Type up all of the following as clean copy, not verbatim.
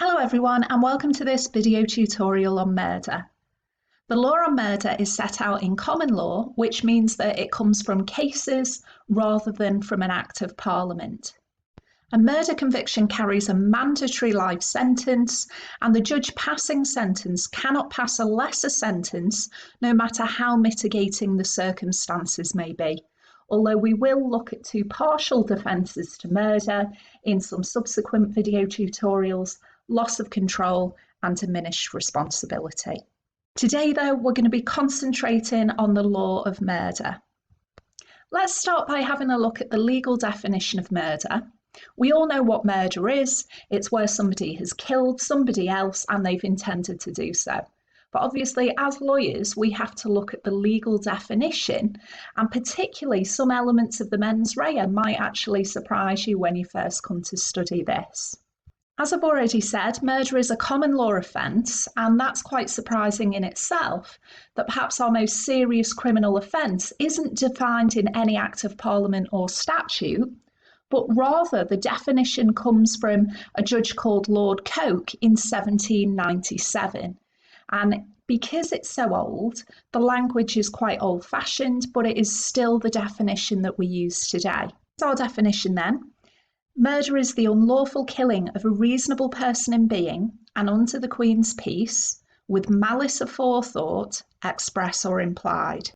Hello everyone and welcome to this video tutorial on murder. The law on murder is set out in common law, which means that it comes from cases rather than from an act of parliament. A murder conviction carries a mandatory life sentence, and the judge passing sentence cannot pass a lesser sentence no matter how mitigating the circumstances may be. Although we will look at two partial defences to murder in some subsequent video tutorials: loss of control and diminished responsibility. Today though, we're going to be concentrating on the law of murder. Let's start by having a look at the legal definition of murder. We all know what murder is. It's where somebody has killed somebody else and they've intended to do so. But obviously, as lawyers, we have to look at the legal definition, and particularly some elements of the mens rea might actually surprise you when you first come to study this. As I've already said, murder is a common law offence, and that's quite surprising in itself, that perhaps our most serious criminal offence isn't defined in any Act of Parliament or statute, but rather the definition comes from a judge called Lord Coke in 1797. And because it's so old, the language is quite old-fashioned, but it is still the definition that we use today. So our definition then: murder is the unlawful killing of a reasonable person in being and unto the Queen's peace, with malice aforethought, express or implied.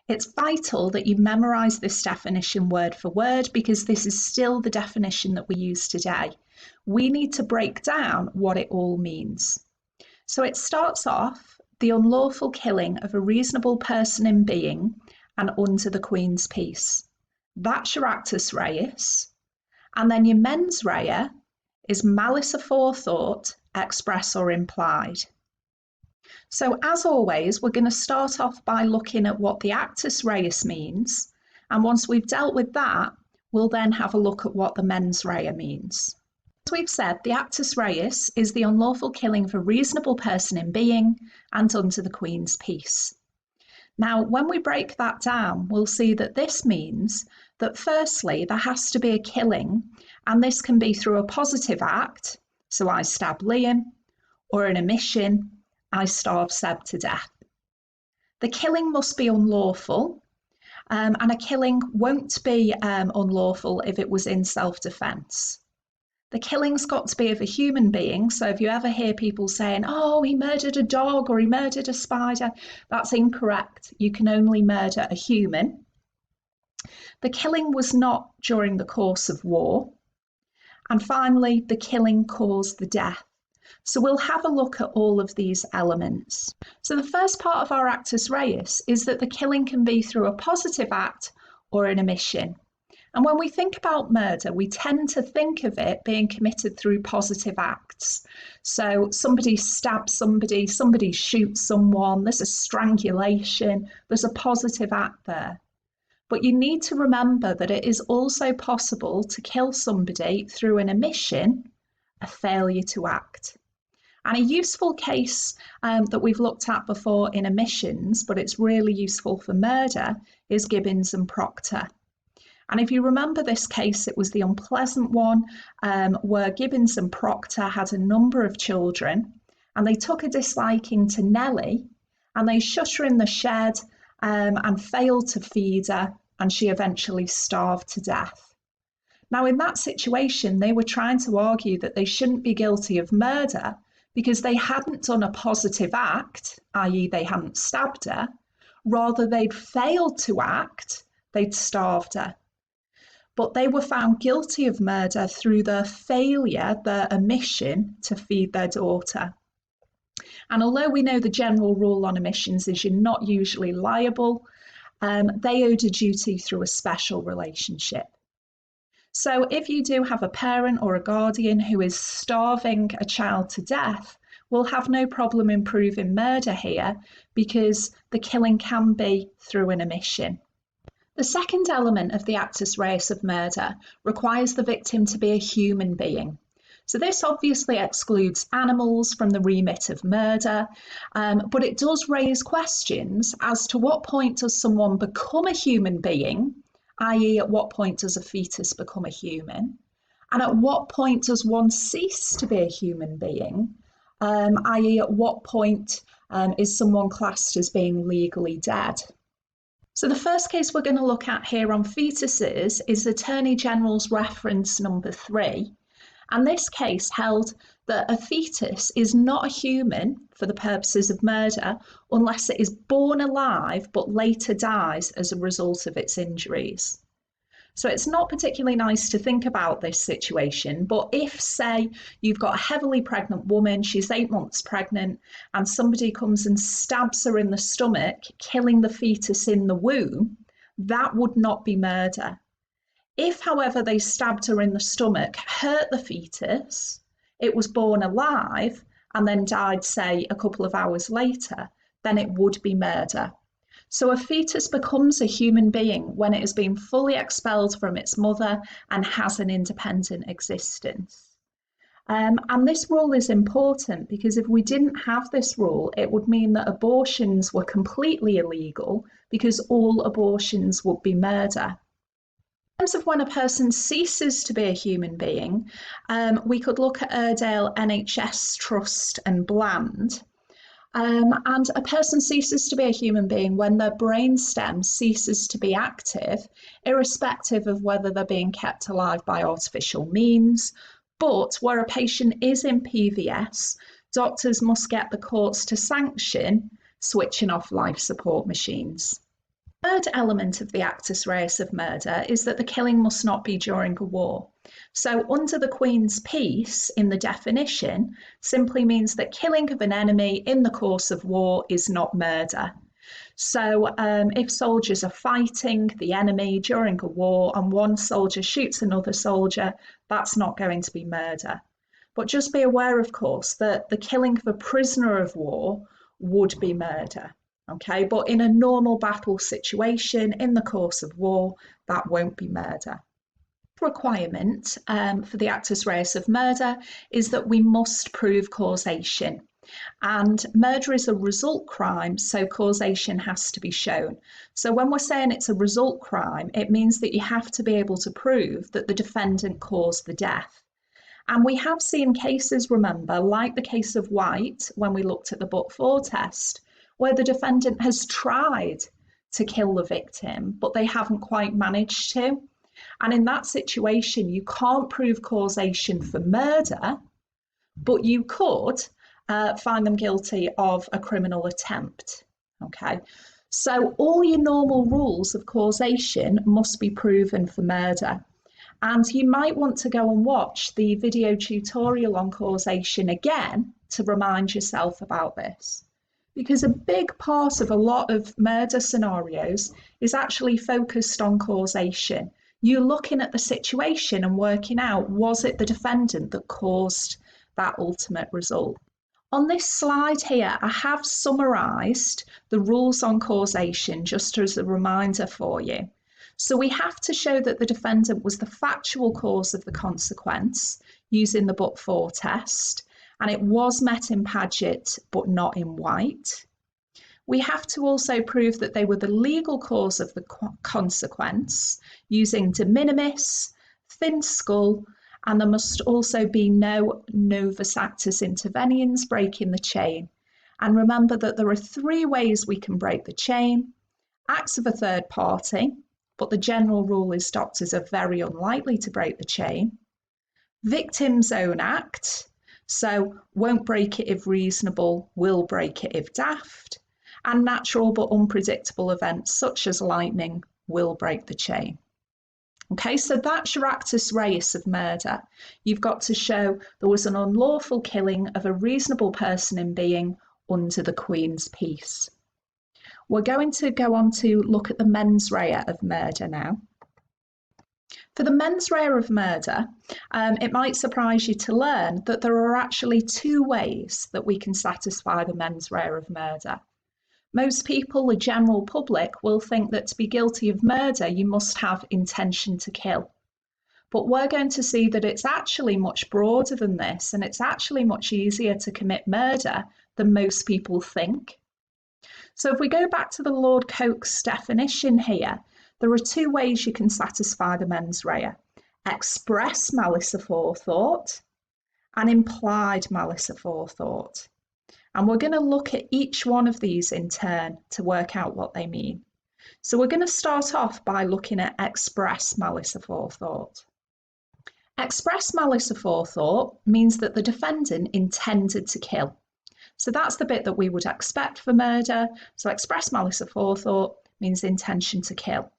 It's vital that you memorise this definition word for word, because this is still the definition that we use today. We need to break down what it all means. So it starts off: the unlawful killing of a reasonable person in being and unto the Queen's peace. That's your actus reus. And then your mens rea is malice aforethought, express or implied. So as always, we're going to start off by looking at what the actus reus means. And once we've dealt with that, we'll then have a look at what the mens rea means. As we've said, the actus reus is the unlawful killing of a reasonable person in being and unto the Queen's peace. Now, when we break that down, we'll see that this means that firstly, there has to be a killing, and this can be through a positive act, so I stab Liam, or an omission, I starve Seb to death. The killing must be unlawful, and a killing won't be unlawful if it was in self-defence. The killing's got to be of a human being, so if you ever hear people saying, oh, he murdered a dog or he murdered a spider, that's incorrect. You can only murder a human. The killing was not during the course of war. And finally, the killing caused the death. So we'll have a look at all of these elements. So the first part of our actus reus is that the killing can be through a positive act or an omission. And when we think about murder, we tend to think of it being committed through positive acts. So somebody stabs somebody, somebody shoots someone, there's a strangulation, there's a positive act there. But you need to remember that it is also possible to kill somebody through an omission, a failure to act. And a useful case that we've looked at before in omissions, but it's really useful for murder, is Gibbons and Proctor. And if you remember this case, it was the unpleasant one where Gibbons and Proctor had a number of children, and they took a disliking to Nellie, and they shut her in the shed and failed to feed her, and she eventually starved to death. Now, in that situation, they were trying to argue that they shouldn't be guilty of murder because they hadn't done a positive act, i.e. they hadn't stabbed her, rather they'd failed to act, they'd starved her. But they were found guilty of murder through their failure, their omission to feed their daughter. And although we know the general rule on omissions is you're not usually liable, they owed a duty through a special relationship. So if you do have a parent or a guardian who is starving a child to death, we'll have no problem in proving murder here because the killing can be through an omission. The second element of the actus reus of murder requires the victim to be a human being. So this obviously excludes animals from the remit of murder, but it does raise questions as to what point does someone become a human being, i.e. at what point does a fetus become a human, And at what point does one cease to be a human being? I.e., at what point is someone classed as being legally dead? So the first case we're going to look at here on fetuses is Attorney General's reference number 3. And this case held that a fetus is not a human for the purposes of murder unless it is born alive but later dies as a result of its injuries. So it's not particularly nice to think about this situation, but if, say, you've got a heavily pregnant woman, she's 8 months pregnant, and somebody comes and stabs her in the stomach, killing the fetus in the womb, that would not be murder. If, however, they stabbed her in the stomach, hurt the fetus, it was born alive, and then died, say, a couple of hours later, then it would be murder. So a fetus becomes a human being when it has been fully expelled from its mother and has an independent existence. And this rule is important because if we didn't have this rule, it would mean that abortions were completely illegal because all abortions would be murder. In terms of when a person ceases to be a human being, we could look at Iredale, NHS Trust and Bland. And a person ceases to be a human being when their brainstem ceases to be active, irrespective of whether they're being kept alive by artificial means. But where a patient is in PVS, doctors must get the courts to sanction switching off life support machines. The third element of the actus reus of murder is that the killing must not be during a war. So under the Queen's peace, in the definition, simply means that killing of an enemy in the course of war is not murder. So if soldiers are fighting the enemy during a war and one soldier shoots another soldier, that's not going to be murder. But just be aware, of course, that the killing of a prisoner of war would be murder. Okay, but in a normal battle situation, in the course of war, that won't be murder. Requirement for the actus reus of murder is that we must prove causation. And murder is a result crime, so causation has to be shown. So when we're saying it's a result crime, it means that you have to be able to prove that the defendant caused the death. And we have seen cases, remember, like the case of White, when we looked at the but-for test, where the defendant has tried to kill the victim, but they haven't quite managed to. And in that situation, you can't prove causation for murder, but you could find them guilty of a criminal attempt. Okay, so all your normal rules of causation must be proven for murder. And you might want to go and watch the video tutorial on causation again to remind yourself about this. Because a big part of a lot of murder scenarios is actually focused on causation. You're looking at the situation and working out, was it the defendant that caused that ultimate result? On this slide here, I have summarised the rules on causation just as a reminder for you. So we have to show that the defendant was the factual cause of the consequence using the but-for test. And it was met in Paget, but not in White. We have to also prove that they were the legal cause of the consequence using de minimis, thin skull, and there must also be no novus actus interveniens breaking the chain. And remember that there are 3 ways we can break the chain: acts of a third party, but the general rule is doctors are very unlikely to break the chain; victim's own act, so won't break it if reasonable, will break it if daft; and natural but unpredictable events such as lightning will break the chain. Okay, so that's your actus reus of murder. You've got to show there was an unlawful killing of a reasonable person in being under the Queen's peace. We're going to go on to look at the mens rea of murder now. For the mens rea of murder, it might surprise you to learn that there are actually 2 ways that we can satisfy the mens rea of murder. Most people, the general public, will think that to be guilty of murder, you must have intention to kill. But we're going to see that it's actually much broader than this, and it's actually much easier to commit murder than most people think. So if we go back to the Lord Coke's definition here, there are 2 ways you can satisfy the mens rea. express malice aforethought, and implied malice aforethought. And we're going to look at each one of these in turn to work out what they mean. So we're going to start off by looking at express malice aforethought. Express malice aforethought means that the defendant intended to kill. So that's the bit that we would expect for murder. So express malice aforethought means intention to kill.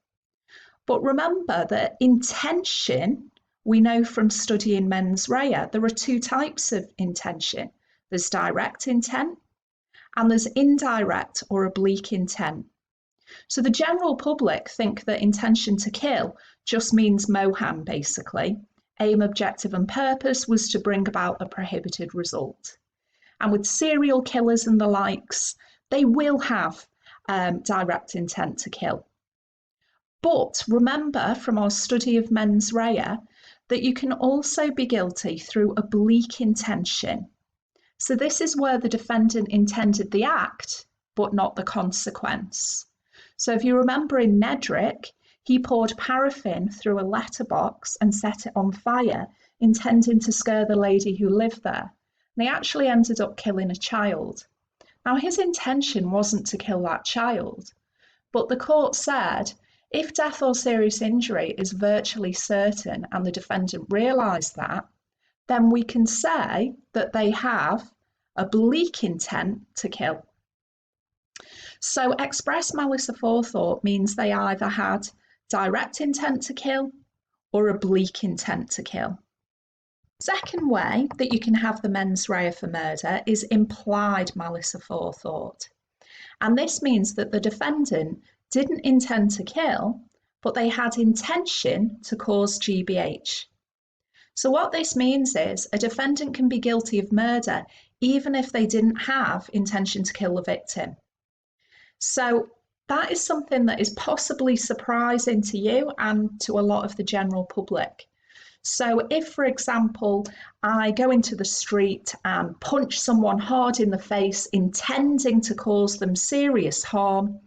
But remember that intention, we know from studying mens rea, there are two types of intention. There's direct intent and there's indirect or oblique intent. So the general public think that intention to kill just means Mohan, basically. Aim, objective and purpose was to bring about a prohibited result. And with serial killers and the likes, they will have direct intent to kill. But remember from our study of mens rea that you can also be guilty through oblique intention. So this is where the defendant intended the act, but not the consequence. So if you remember in Nedrick, he poured paraffin through a letterbox and set it on fire, intending to scare the lady who lived there. And he actually ended up killing a child. Now his intention wasn't to kill that child, but the court said, if death or serious injury is virtually certain and the defendant realised that, then we can say that they have oblique intent to kill. So express malice aforethought means they either had direct intent to kill or oblique intent to kill. Second way that you can have the mens rea for murder is implied malice aforethought. And this means that the defendant didn't intend to kill, but they had intention to cause GBH. So what this means is a defendant can be guilty of murder even if they didn't have intention to kill the victim. So that is something that is possibly surprising to you and to a lot of the general public. So if, for example, I go into the street and punch someone hard in the face, intending to cause them serious harm,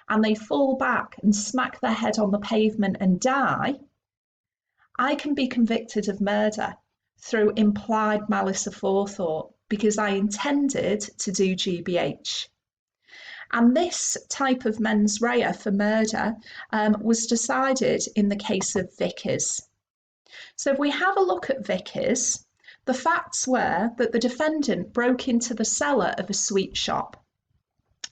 and they fall back and smack their head on the pavement and die, I can be convicted of murder through implied malice aforethought because I intended to do GBH. And this type of mens rea for murder was decided in the case of Vickers. So if we have a look at Vickers, the facts were that the defendant broke into the cellar of a sweet shop,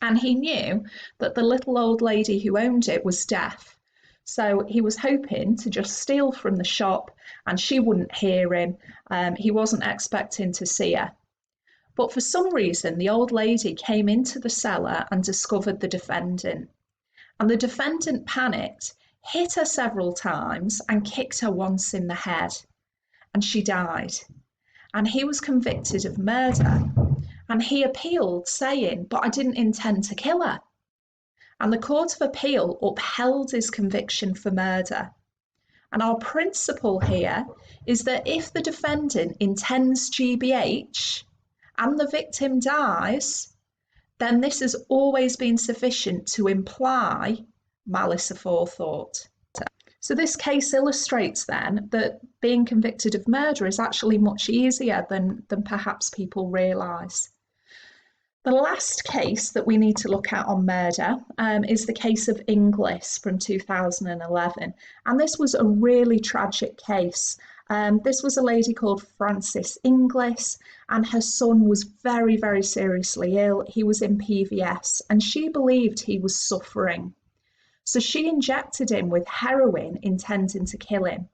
and he knew that the little old lady who owned it was deaf. So he was hoping to just steal from the shop and she wouldn't hear him. He wasn't expecting to see her. But for some reason, the old lady came into the cellar and discovered the defendant. And the defendant panicked, hit her several times and kicked her once in the head. And she died. And he was convicted of murder. And he appealed, saying, but I didn't intend to kill her. And the Court of Appeal upheld his conviction for murder. And our principle here is that if the defendant intends GBH and the victim dies, then this has always been sufficient to imply malice aforethought. So this case illustrates then that being convicted of murder is actually much easier than perhaps people realise. The last case that we need to look at on murder is the case of Inglis from 2011. And this was a really tragic case. This was a lady called Frances Inglis, and her son was very, very seriously ill. He was in PVS, and she believed he was suffering. So she injected him with heroin, intending to kill him.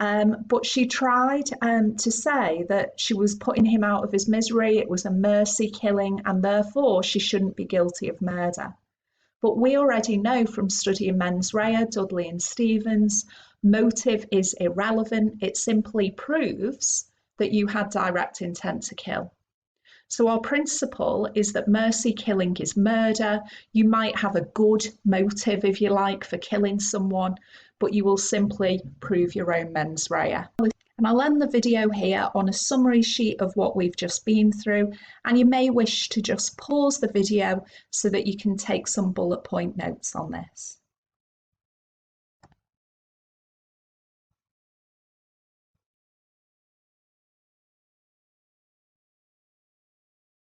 But she tried to say that she was putting him out of his misery, it was a mercy killing, and therefore she shouldn't be guilty of murder. But we already know from studying mens rea, Dudley and Stevens, motive is irrelevant. It simply proves that you had direct intent to kill. So our principle is that mercy killing is murder. You might have a good motive, if you like, for killing someone, but you will simply prove your own mens rea. And I'll end the video here on a summary sheet of what we've just been through, and you may wish to just pause the video so that you can take some bullet point notes on this.